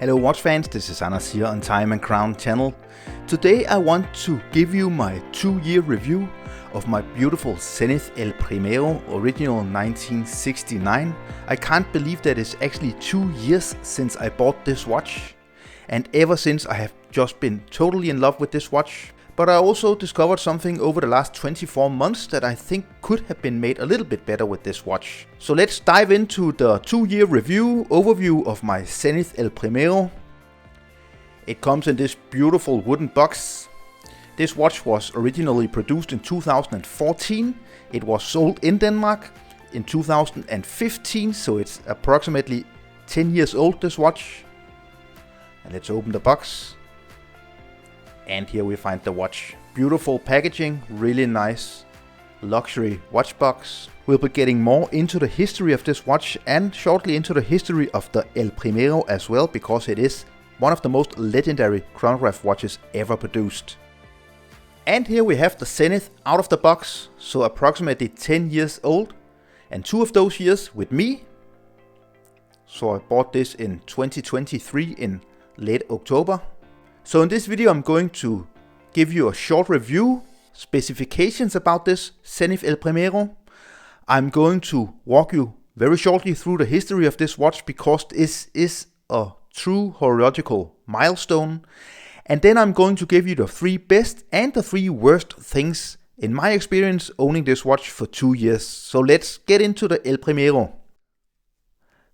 Hello watch fans, this is Anders here on Time and Crown channel. Today I want to give you my 2-year review of my beautiful Zenith El Primero original 1969. I can't believe that it's actually 2 years since I bought this watch, and ever since I have just been totally in love with this watch. But I also discovered something over the last 24 months that I think could have been made a little bit better with this watch. So let's dive into the 2-year review overview of my Zenith El Primero. It comes in this beautiful wooden box. This watch was originally produced in 2014. It was sold in Denmark in 2015, so it's approximately 10 years old, this watch. And let's open the box. And here we find the watch. Beautiful packaging, really nice luxury watch box. We'll be getting more into the history of this watch and shortly into the history of the El Primero as well, because it is one of the most legendary chronograph watches ever produced. And here we have the Zenith out of the box, so approximately 10 years old, and 2 of those years with me. So I bought this in 2023 in late October. So in this video I'm going to give you a short review, specifications about this Zenith El Primero. I'm going to walk you very shortly through the history of this watch, because this is a true horological milestone. And then I'm going to give you the 3 best and the 3 worst things in my experience owning this watch for 2 years. So let's get into the El Primero.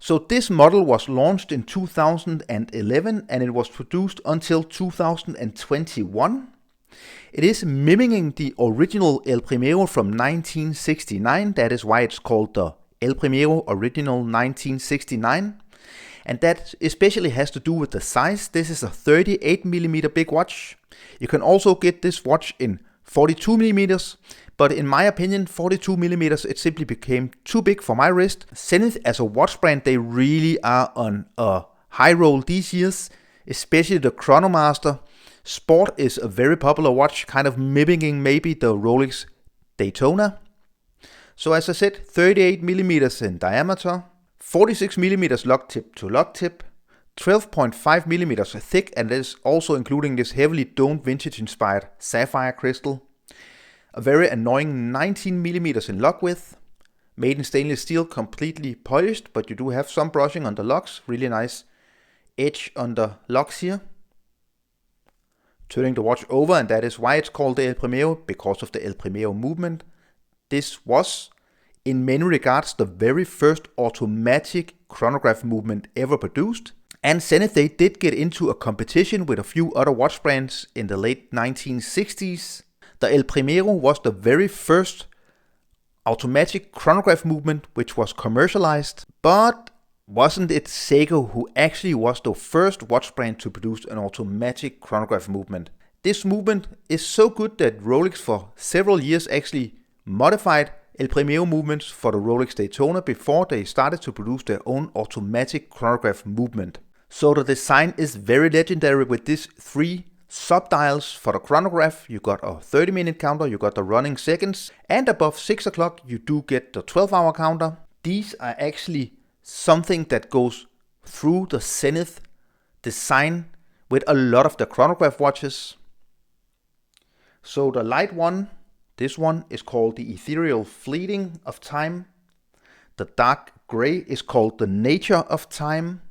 So this model was launched in 2011 and it was produced until 2021. It is mimicking the original El Primero from 1969. That is why it's called the El Primero Original 1969. And that especially has to do with the size. This is a 38mm big watch. You can also get this watch in 42mm. But in my opinion, 42mm, it simply became too big for my wrist. Zenith as a watch brand, they really are on a high roll these years, especially the Chronomaster. Sport is a very popular watch, kind of mimicking maybe the Rolex Daytona. So as I said, 38mm in diameter, 46mm lock tip to lock tip, 12.5mm thick, and that is also including this heavily domed vintage inspired sapphire crystal. A very annoying 19mm in lock width, made in stainless steel, completely polished, but you do have some brushing on the locks, really nice edge on the locks here. Turning the watch over, and that is why it's called the El Primero, because of the El Primero movement. This was, in many regards, the very first automatic chronograph movement ever produced. And Zenith, they did get into a competition with a few other watch brands in the late 1960s. The El Primero was the very first automatic chronograph movement which was commercialized, but wasn't it Seiko who actually was the first watch brand to produce an automatic chronograph movement? This movement is so good that Rolex for several years actually modified El Primero movements for the Rolex Daytona before they started to produce their own automatic chronograph movement. So the design is very legendary with these 3 sub-dials for the chronograph. You got a 30-minute counter, you got the running seconds, and above 6 o'clock you do get the 12-hour counter. These are actually something that goes through the Zenith design with a lot of the chronograph watches. So the light one, this one is called the Ethereal Fleeting of Time. The dark gray is called the Nature of Time.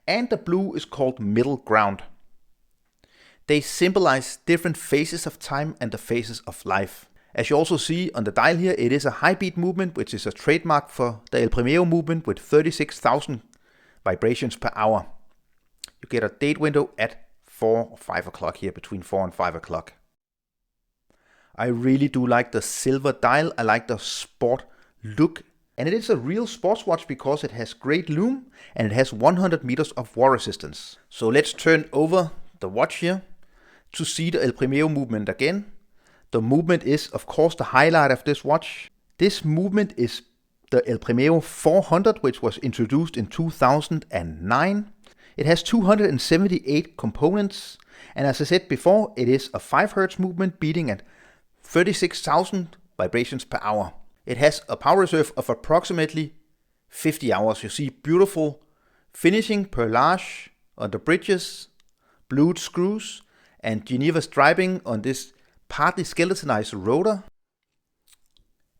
And the blue is called Middle Ground. They symbolize different phases of time and the phases of life. As you also see on the dial here, it is a high beat movement, which is a trademark for the El Primero movement with 36,000 vibrations per hour. You get a date window at 4 or 5 o'clock here, between 4 and 5 o'clock. I really do like the silver dial. I like the sport look. And it is a real sports watch because it has great lume and it has 100 meters of water resistance. So let's turn over the watch here to see the El Primero movement again. The movement is of course the highlight of this watch. This movement is the El Primero 400, which was introduced in 2009. It has 278 components, and as I said before, it is a 5 Hz movement beating at 36,000 vibrations per hour. It has a power reserve of approximately 50 hours. You see beautiful finishing, perlage, on the bridges, blued screws, and Geneva striping on this partly skeletonized rotor.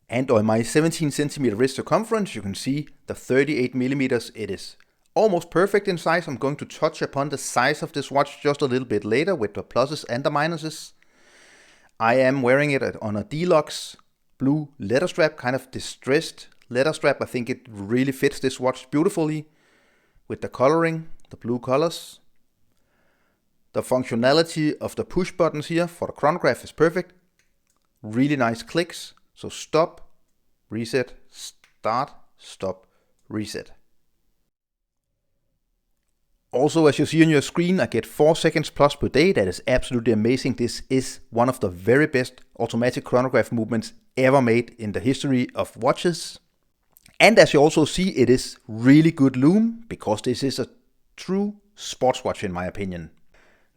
And on my 17 centimeter wrist circumference, you can see the 38 millimeters. It is almost perfect in size. I'm going to touch upon the size of this watch just a little bit later with the pluses and the minuses. I am wearing it on a deluxe blue leather strap, kind of distressed leather strap. I think it really fits this watch beautifully with the coloring, the blue colors. The functionality of the push buttons here for the chronograph is perfect. Really nice clicks. So stop, reset, start, stop, reset. Also, as you see on your screen, I get 4 seconds plus per day. That is absolutely amazing. This is one of the very best automatic chronograph movements ever made in the history of watches. And as you also see, it is really good lume, because this is a true sports watch in my opinion.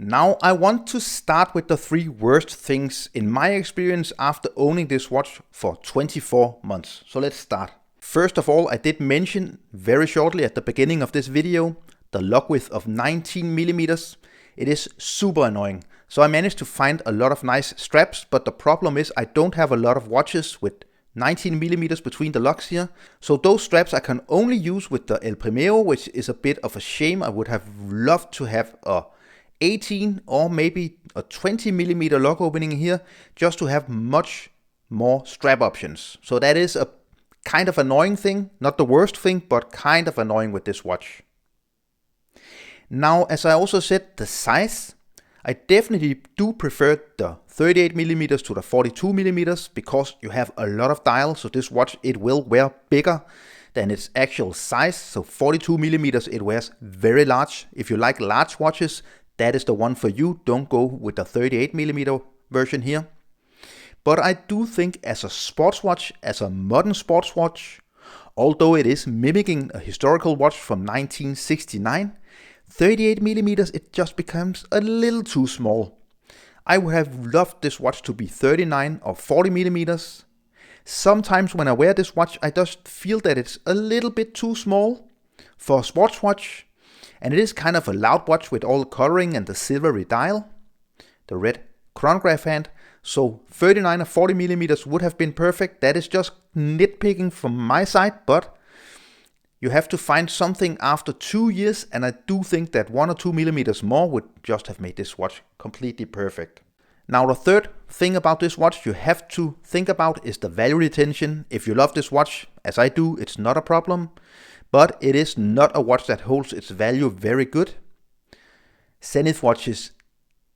Now I want to start with the 3 worst things in my experience after owning this watch for 24 months. So let's start. First of all, I did mention very shortly at the beginning of this video the lock width of 19 millimeters. It is super annoying. So I managed to find a lot of nice straps, but the problem is I don't have a lot of watches with 19 millimeters between the locks here. So those straps I can only use with the El Primero, which is a bit of a shame. I would have loved to have a 18 or maybe a 20 millimeter lock opening here, just to have much more strap options. So that is a kind of annoying thing, not the worst thing, but kind of annoying with this watch. Now, as I also said, the size, I definitely do prefer the 38 millimeters to the 42 millimeters, because you have a lot of dials. So this watch, it will wear bigger than its actual size. So 42 millimeters, it wears very large. If you like large watches, that is the one for you. Don't go with the 38 millimeter version here. But I do think as a sports watch, as a modern sports watch, although it is mimicking a historical watch from 1969, 38 millimeters, it just becomes a little too small. I would have loved this watch to be 39 or 40 millimeters. Sometimes when I wear this watch, I just feel that it's a little bit too small for a sports watch. And it is kind of a loud watch with all the coloring and the silvery dial, the red chronograph hand. So 39 or 40 millimeters would have been perfect. That is just nitpicking from my side, but you have to find something after 2 years, and I do think that 1 or 2 millimeters more would just have made this watch completely perfect. Now the third thing about this watch you have to think about is the value retention. If you love this watch, as I do, it's not a problem. But it is not a watch that holds its value very good. Zenith watches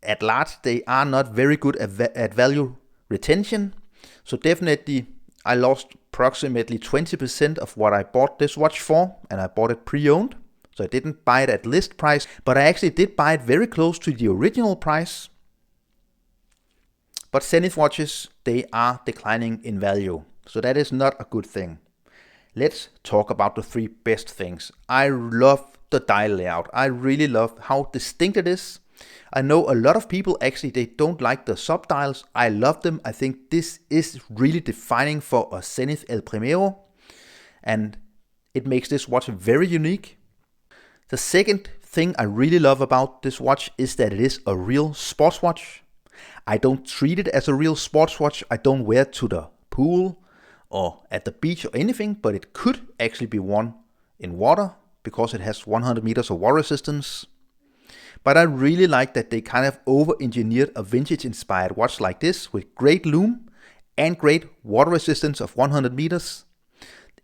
at large, they are not very good at value retention. So definitely I lost approximately 20% of what I bought this watch for, and I bought it pre-owned. So I didn't buy it at list price, but I actually did buy it very close to the original price. But Zenith watches, they are declining in value. So that is not a good thing. Let's talk about the 3 best things. I love the dial layout. I really love how distinct it is. I know a lot of people actually, they don't like the sub dials. I love them. I think this is really defining for a Zenith El Primero, and it makes this watch very unique. The second thing I really love about this watch is that it is a real sports watch. I don't treat it as a real sports watch. I don't wear it to the pool or at the beach or anything, but it could actually be worn in water because it has 100 meters of water resistance. But I really like that they kind of over-engineered a vintage-inspired watch like this with great lume and great water resistance of 100 meters.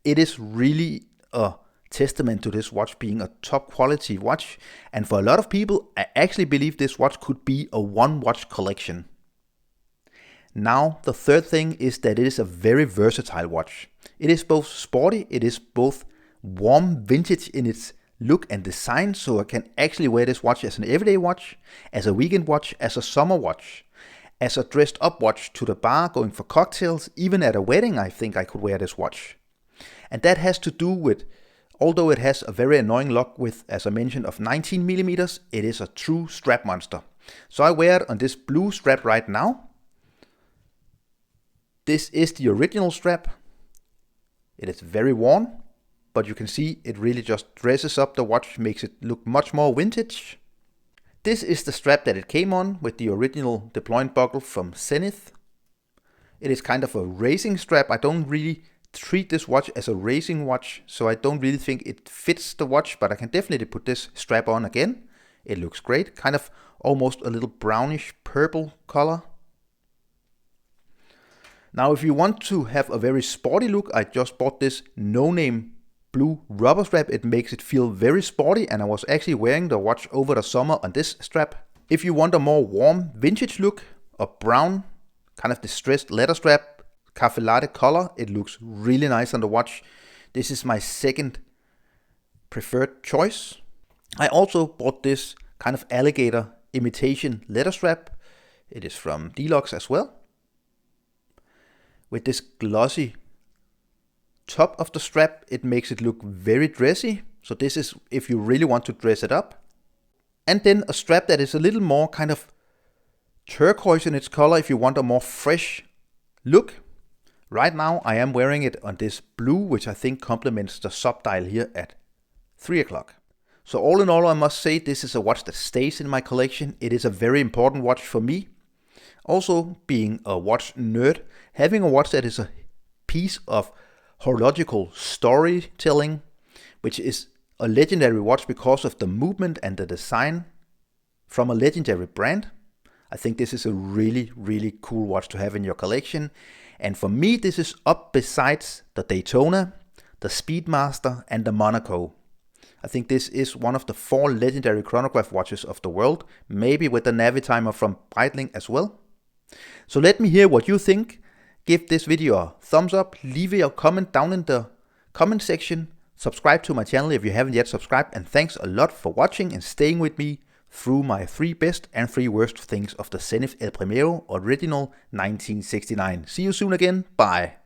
It is really a testament to this watch being a top quality watch, and for a lot of people, I actually believe this watch could be a one-watch collection. Now, the third thing is that it is a very versatile watch. It is both sporty, it is both warm vintage in its look and design, so I can actually wear this watch as an everyday watch, as a weekend watch, as a summer watch, as a dressed up watch to the bar, going for cocktails, even at a wedding I think I could wear this watch. And that has to do with, although it has a very annoying lock width, as I mentioned, of 19 millimeters, it is a true strap monster. So I wear it on this blue strap right now. This is the original strap. It is very worn, but you can see it really just dresses up the watch, makes it look much more vintage. This is the strap that it came on with the original deployment buckle from Zenith. It is kind of a racing strap. I don't really treat this watch as a racing watch, so I don't really think it fits the watch, but I can definitely put this strap on again. It looks great, kind of almost a little brownish purple color. Now if you want to have a very sporty look, I just bought this no-name blue rubber strap. It makes it feel very sporty, and I was actually wearing the watch over the summer on this strap. If you want a more warm vintage look, a brown kind of distressed leather strap, cafe latte color, it looks really nice on the watch. This is my second preferred choice. I also bought this kind of alligator imitation leather strap. It is from Deluxe as well, with this glossy top of the strap. It makes it look very dressy. So this is if you really want to dress it up. And then a strap that is a little more kind of turquoise in its color if you want a more fresh look. Right now I am wearing it on this blue, which I think complements the subdial here at 3 o'clock. So all in all, I must say this is a watch that stays in my collection. It is a very important watch for me. Also, being a watch nerd, having a watch that is a piece of horological storytelling, which is a legendary watch because of the movement and the design from a legendary brand. I think this is a really, really cool watch to have in your collection. And for me, this is up besides the Daytona, the Speedmaster, and the Monaco. I think this is one of the 4 legendary chronograph watches of the world, maybe with the Navitimer from Breitling as well. So let me hear what you think. Give this video a thumbs up, leave your comment down in the comment section, subscribe to my channel if you haven't yet subscribed, and thanks a lot for watching and staying with me through my 3 best and 3 worst things of the Zenith El Primero original 1969. See you soon again, bye.